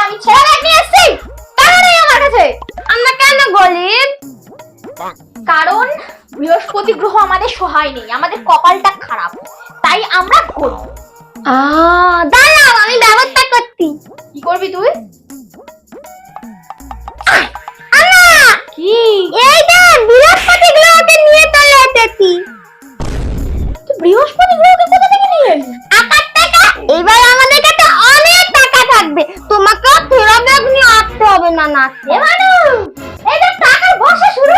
আমি ছেঁড়া ব্যাগ নিয়ে এসেছি, টাকা নেই আমার কাছে। আমরা কেন গরিব? কারণ বৃহস্পতি গ্রহ আমাদের সহায় নেই, আমাদের কপালটা খারাপ, তাই আমরা গরিব। দাঁড়াও আমি ব্যবস্থা করছি। কি করবি তুই? কি এইটা বৃহস্পতি গ্রহকে নিয়ে চলে এসেছি। তুই বৃহস্পতি গ্রহকে কোথা থেকে নিয়ে এলি? আকাশ টাকা, এবার আমাদের কাছে অনেক টাকা থাকবে, তোমাকে ফেরা ব্যাগ নিয়ে আসতে হবে না। এ মানু, এই যে টাকার বর্ষা শুরু